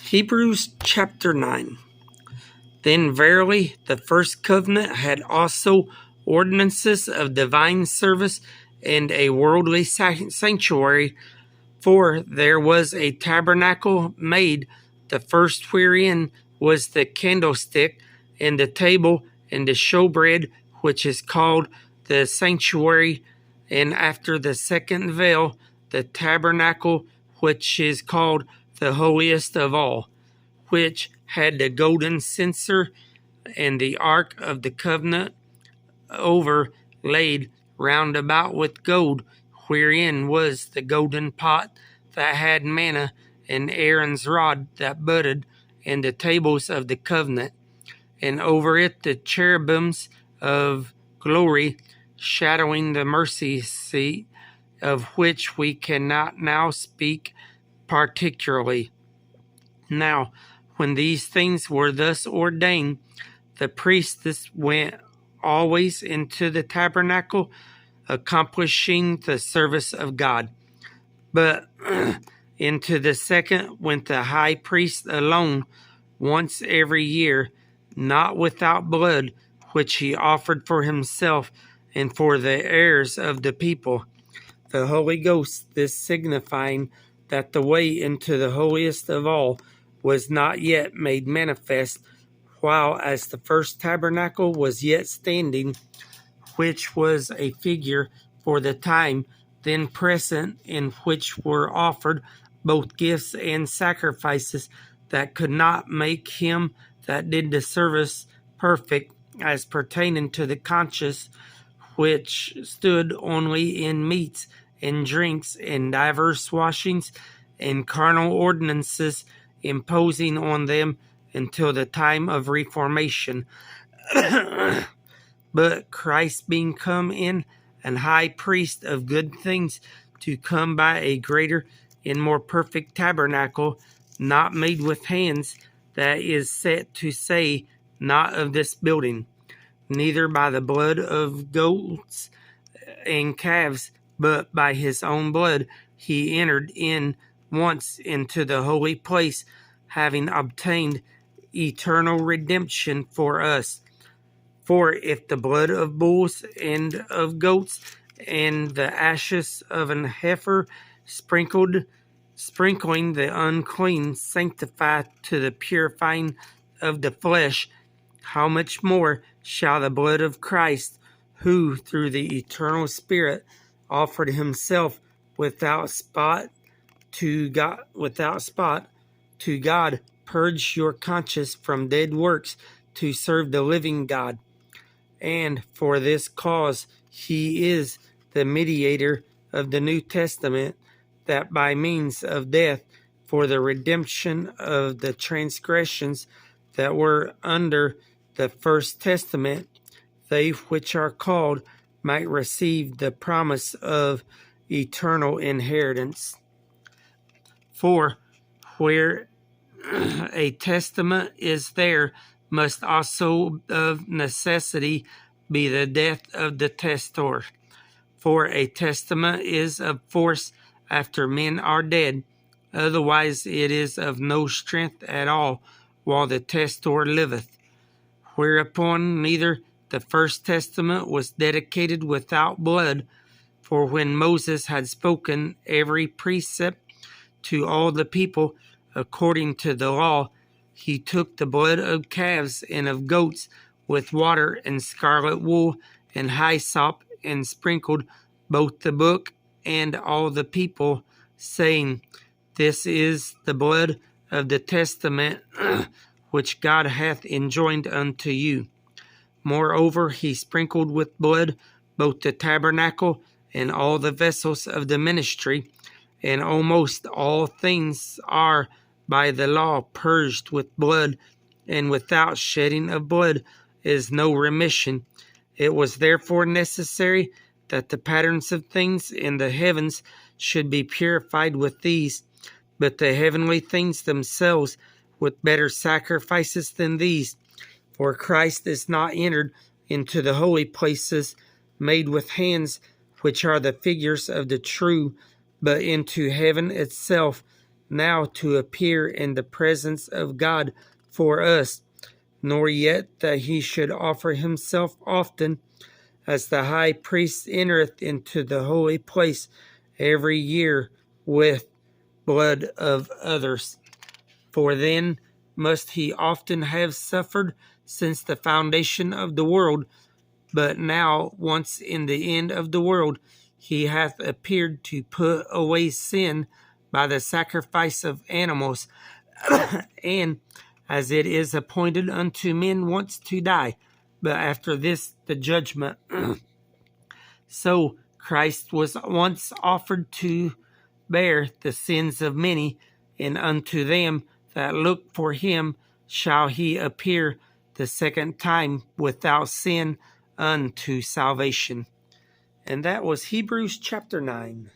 Hebrews chapter 9. Then verily the first covenant had also ordinances of divine service and a worldly sanctuary, for there was a tabernacle made, the first wherein was the candlestick, and the table, and the showbread, which is called the sanctuary, and after the second veil, the tabernacle, which is called the holiest of all, which had the golden censer and the ark of the covenant overlaid round about with gold, wherein was the golden pot that had manna, and Aaron's rod that budded, and the tables of the covenant, and over it the cherubims of glory, shadowing the mercy seat, of which we cannot now speak particularly. Now, when these things were thus ordained, the priests went always into the tabernacle, accomplishing the service of God. But into the second went the high priest alone, once every year, not without blood, which he offered for himself and for the heirs of the people. The Holy Ghost, this signifying that the way into the holiest of all was not yet made manifest, while as the first tabernacle was yet standing, which was a figure for the time then present, in which were offered both gifts and sacrifices that could not make him that did the service perfect, as pertaining to the conscience, which stood only in meats and drinks and divers washings and carnal ordinances, imposing on them until the time of reformation. But Christ being come in and high priest of good things, to come by a greater and more perfect tabernacle, not made with hands, that is set to say, not of this building, neither by the blood of goats and calves, but by his own blood he entered in once into the holy place, having obtained eternal redemption for us. For if the blood of bulls and of goats and the ashes of an heifer sprinkling the unclean sanctify to the purifying of the flesh, how much more shall the blood of Christ, who through the eternal Spirit offered himself without spot to God, purge your conscience from dead works to serve the living God? And for this cause he is the mediator of the New Testament, that by means of death, for the redemption of the transgressions that were under the first testament, they which are called might receive the promise of eternal inheritance. For where a testament is, there must also of necessity be the death of the testator. For a testament is of force after men are dead, otherwise it is of no strength at all while the testator liveth. Whereupon neither the first testament was dedicated without blood, for when Moses had spoken every precept to all the people according to the law, he took the blood of calves and of goats with water and scarlet wool and hyssop, and sprinkled both the book and all the people, saying, This is the blood of the testament which God hath enjoined unto you. Moreover, he sprinkled with blood both the tabernacle and all the vessels of the ministry, and almost all things are by the law purged with blood, and without shedding of blood is no remission. It was therefore necessary that the patterns of things in the heavens should be purified with these, but the heavenly things themselves with better sacrifices than these. For Christ is not entered into the holy places made with hands, which are the figures of the true, but into heaven itself, now to appear in the presence of God for us, nor yet that he should offer himself often, as the high priest entereth into the holy place every year with blood of others. For then must he often have suffered since the foundation of the world. But now, once in the end of the world, he hath appeared to put away sin by the sacrifice of animals. And as it is appointed unto men once to die, but after this the judgment. So Christ was once offered to bear the sins of many, and unto them that look for him shall he appear the second time without sin unto salvation. And that was Hebrews chapter 9.